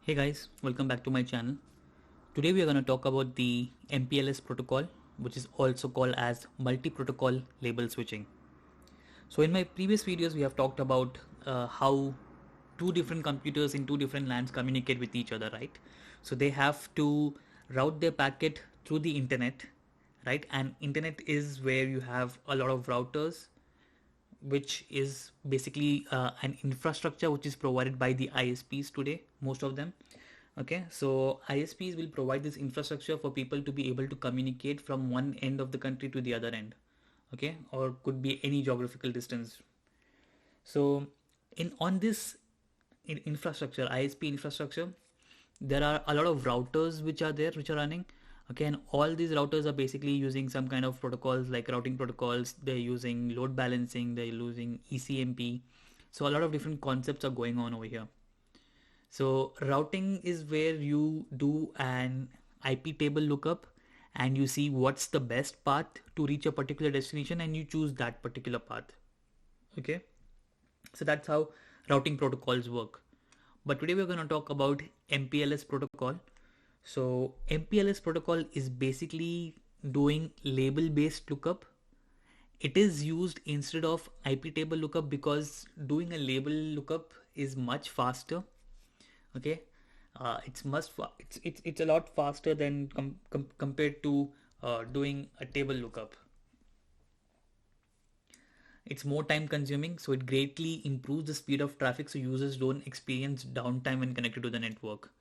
Hey guys, welcome back to my channel. Today we are going to talk about the MPLS protocol, which is also called as multi-protocol label switching. So in my previous videos we have talked about how two different computers in two different LANs communicate with each other, right? So they have to route their packet through the internet, right? And internet is where you have a lot of routers, which is basically an infrastructure which is provided by the ISPs today, most of them. Okay, so ISPs will provide this infrastructure for people to be able to communicate from one end of the country to the other end. Okay, or could be any geographical distance. So in on this infrastructure, ISP infrastructure, there are a lot of routers which are there, which are running. Okay, and all these routers are basically using some kind of protocols like routing protocols. They're using load balancing, they're using ECMP. So a lot of different concepts are going on over here. So routing is where you do an IP table lookup and you see what's the best path to reach a particular destination and you choose that particular path. Okay, so that's how routing protocols work. But today we're going to talk about MPLS protocol. So MPLS protocol is basically doing label based lookup. It is used instead of IP table lookup because doing a label lookup is much faster. Okay, it's a lot faster than compared to doing a table lookup. It's more time consuming, so it greatly improves the speed of traffic so users don't experience downtime when connected to the network.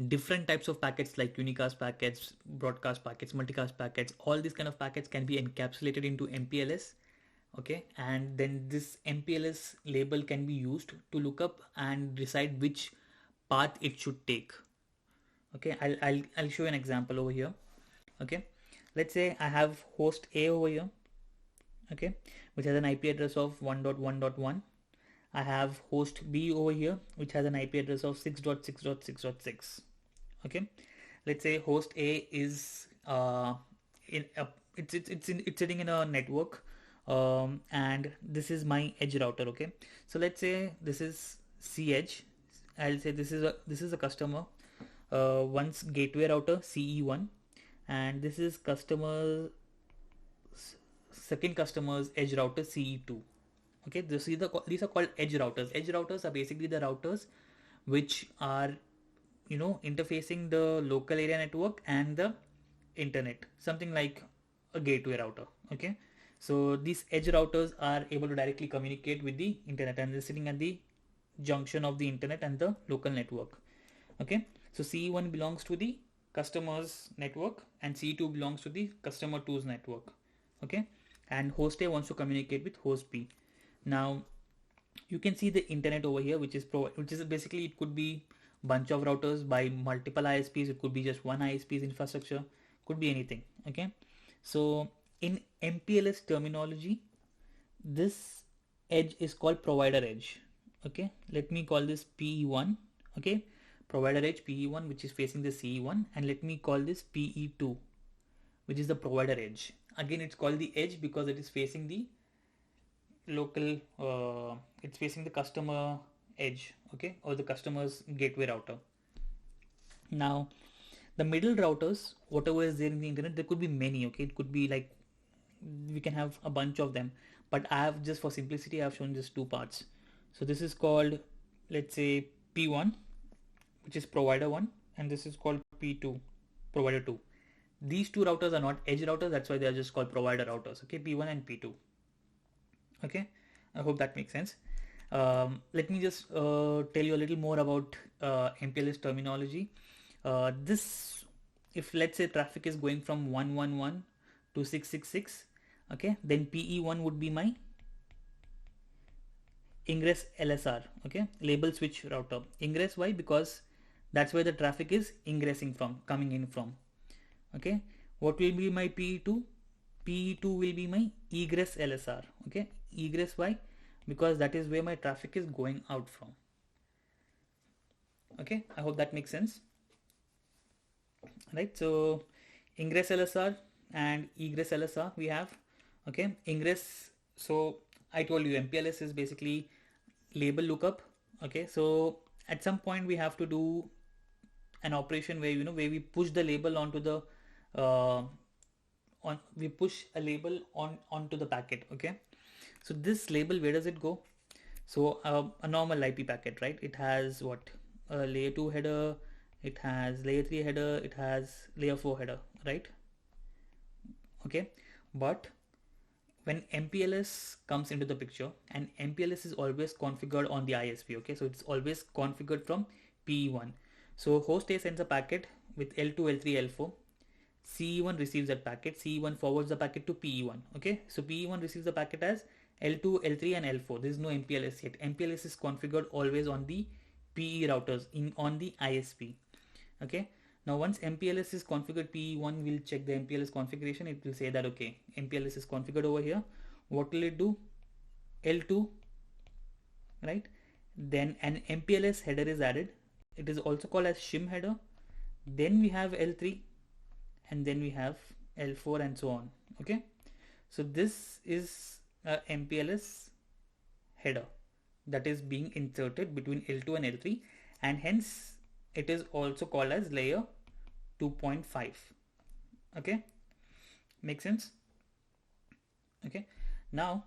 Different types of packets like unicast packets, broadcast packets, multicast packets, all these kind of packets can be encapsulated into MPLS. Okay, and then this MPLS label can be used to look up and decide which path it should take. Okay, I'll show you an example over here. Okay, let's say I have host A over here. Okay, which has an IP address of 1.1.1. I have host B over here, which has an IP address of 6.6.6.6. Okay, let's say host A is in a, it's sitting in a network, and this is my edge router. Okay, so let's say this is C edge. I'll say this is a customer one's gateway router CE1, and this is customer second customer's edge router CE2. Okay, these are called edge routers. Edge routers are basically the routers which are interfacing the local area network and the internet, something like a gateway router. Okay, so these edge routers are able to directly communicate with the internet and they're sitting at the junction of the internet and the local network. Okay, so CE1 belongs to the customer's network and CE2 belongs to the customer 2's network. Okay, and host A wants to communicate with host B. Now you can see the internet over here, which is basically, it could be bunch of routers by multiple ISPs, it could be just one ISP's infrastructure, could be anything. Okay, so in MPLS terminology, this edge is called provider edge. Okay, let me call this PE1. Okay, provider edge PE1, which is facing the CE1, and let me call this PE2, which is the provider edge. Again, it's called the edge because it is facing the local it's facing the customer edge. Okay, or the customer's gateway router. Now the middle routers, whatever is there in the internet, there could be many. Okay, it could be like we can have a bunch of them, but I have, just for simplicity, I have shown just two parts. So this is called, let's say, P1, which is provider 1, and this is called P2, provider 2. These two routers are not edge routers, that's why they are just called provider routers. Okay, P1 and P2. Okay, I hope that makes sense. Let me just tell you a little more about MPLS terminology. This, if let's say traffic is going from 111 to 666, okay, then PE1 would be my ingress LSR. Okay, label switch router. Ingress, why? Because that's where the traffic is ingressing from, coming in from. Okay, what will be my PE2? PE2 will be my egress LSR. Okay, egress, why? Because that is where my traffic is going out from. Okay, I hope that makes sense. Right, so ingress LSR and egress LSR we have. Okay, ingress, so I told you MPLS is basically label lookup. Okay, so at some point we have to do an operation where where we push the label onto the uh, on we push a label onto the packet. Okay, so this label, where does it go? So a normal IP packet, right? It has what? A layer 2 header, it has layer 3 header, it has layer 4 header, right? Okay, but when MPLS comes into the picture, and MPLS is always configured on the ISP, okay, so it's always configured from PE1. So host A sends a packet with L2, L3, L4. CE1 receives that packet. CE1 forwards the packet to PE1. Okay, so PE1 receives the packet as L2, L3, and L4. There is no MPLS yet. MPLS is configured always on the PE routers in on the ISP. Okay, now once MPLS is configured, PE1 will check the MPLS configuration. It will say that okay, MPLS is configured over here. What will it do? L2, right? Then an MPLS header is added. It is also called as shim header. Then we have L3, and then we have L4, and so on. Okay, so this is a MPLS header that is being inserted between L2 and L3, and hence it is also called as layer 2.5. Okay, make sense? Okay, now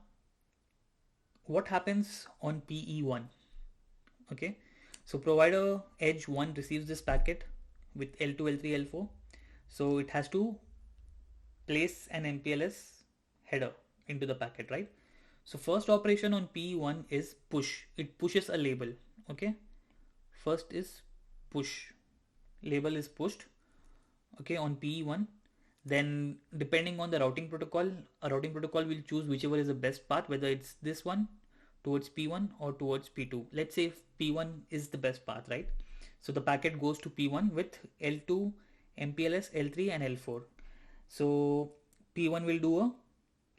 what happens on PE1? Okay, so provider edge 1 receives this packet with L2, L3, L4. So it has to place an MPLS header into the packet, right? So first operation on PE1 is push. It pushes a label. Okay, first is push. Label is pushed. Okay, on PE1. Then depending on the routing protocol, a routing protocol will choose whichever is the best path, whether it's this one towards P1 or towards P2. Let's say if P1 is the best path, right? So the packet goes to P1 with L2, MPLS, L3, and L4. So P1 will do a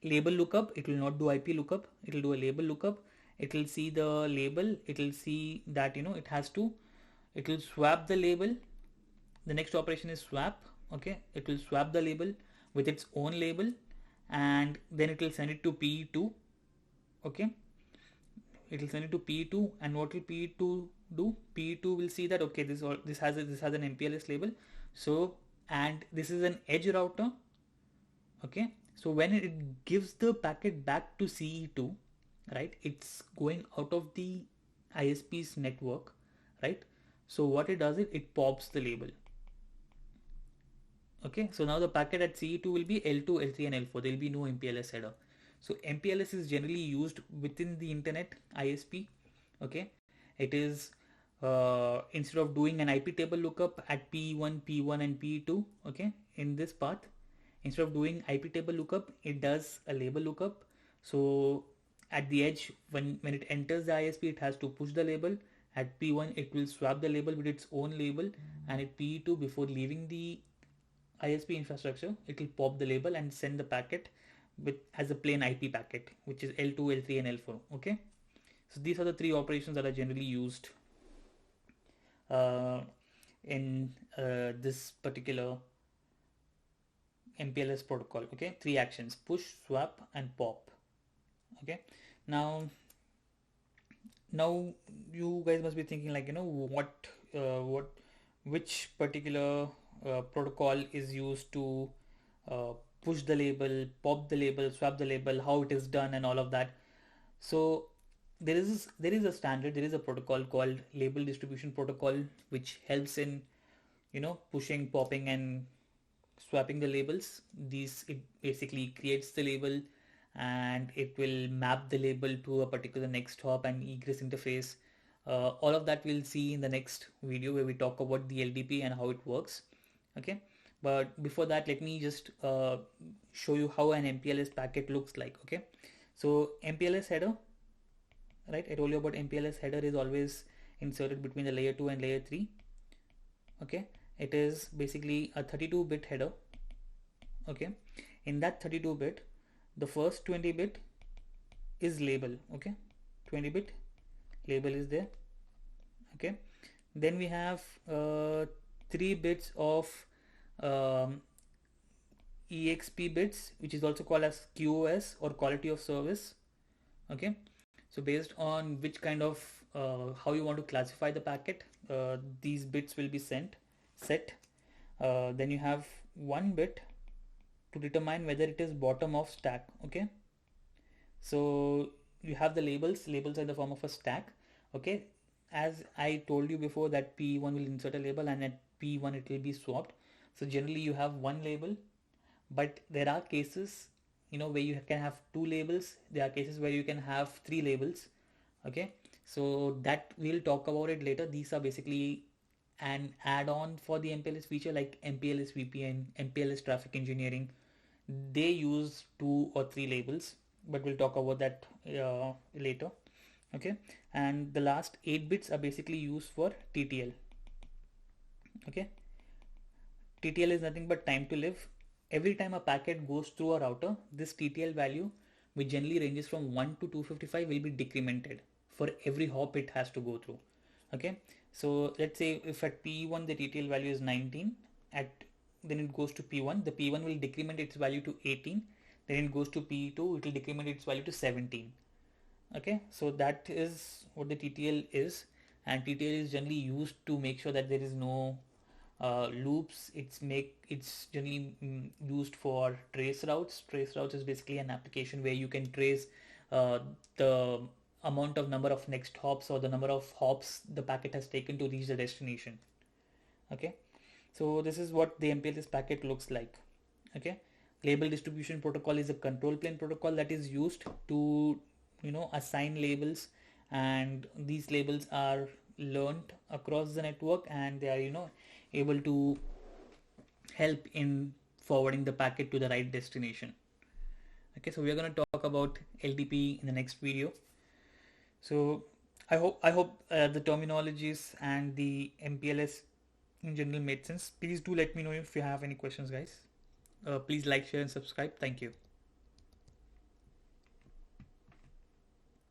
label lookup. It will not do IP lookup. It will do a label lookup. It will see the label. It will see that it has to. It will swap the label. The next operation is swap. Okay, it will swap the label with its own label, and then it will send it to P2. Okay, it will send it to P2, and what will P2 do? P2 will see that okay, this has an MPLS label. So, and this is an edge router. Okay, so when it gives the packet back to CE2, right, it's going out of the ISP's network, right? So what it does is it pops the label. Okay, so now the packet at CE2 will be L2, L3, and L4. There will be no MPLS header. So MPLS is generally used within the internet ISP. Okay, it is instead of doing an IP table lookup at P1, P1, and P2. Okay, in this path, instead of doing IP table lookup, it does a label lookup. So at the edge, when it enters the ISP, it has to push the label. At P1, it will swap the label with its own label, and at P2, before leaving the ISP infrastructure, it will pop the label and send the packet with as a plain IP packet, which is L2, L3, and L4. Okay, so these are the three operations that are generally used in this particular MPLS protocol. Okay, three actions: push, swap, and pop. Okay, now you guys must be thinking like which particular protocol is used to push the label, pop the label, swap the label, how it is done, and all of that. So there is a standard, there is a protocol called label distribution protocol, which helps in pushing, popping, and swapping the labels. It basically creates the label, and it will map the label to a particular next hop and egress interface. All of that we'll see in the next video where we talk about the LDP and how it works. Okay, but before that, let me just show you how an MPLS packet looks like. Okay, so MPLS header, right? I told you about MPLS header is always inserted between the layer 2 and layer 3. Okay, it is basically a 32-bit header. Okay, in that 32-bit, the first 20-bit is label. Okay, 20-bit label is there. Okay, then we have 3 bits of EXP bits, which is also called as QoS, or quality of service. Okay, so based on which kind of how you want to classify the packet, these bits will be sent. set. Then you have one bit to determine whether it is bottom of stack. Okay, so you have the labels are in the form of a stack. Okay, as I told you before that P1 will insert a label and at P1 it will be swapped. So generally you have one label, but there are cases, where you can have two labels. There are cases where you can have three labels. Okay, so that we'll talk about it later. These are basically an add-on for the MPLS feature, like MPLS VPN, MPLS traffic engineering. They use two or three labels, but we'll talk about that later. Okay, and the last 8 bits are basically used for TTL. Okay, TTL is nothing but time to live. Every time a packet goes through a router, this TTL value, which generally ranges from 1 to 255, will be decremented for every hop it has to go through. Okay, so let's say if at P1 the TTL value is 19, at then it goes to P1, the P1 will decrement its value to 18, then it goes to P2, it will decrement its value to 17. Okay, so that is what the TTL is, and TTL is generally used to make sure that there is no loops. It's generally used for trace routes. Trace routes is basically an application where you can trace the amount of number of next hops or the number of hops the packet has taken to reach the destination. Okay, so this is what the MPLS packet looks like. Okay, label distribution protocol is a control plane protocol that is used to assign labels, and these labels are learned across the network, and they are able to help in forwarding the packet to the right destination. Okay, so we are going to talk about LTP in the next video. So I hope the terminologies and the MPLS in general made sense. Please do let me know if you have any questions, guys. Please like, share, and subscribe. Thank you.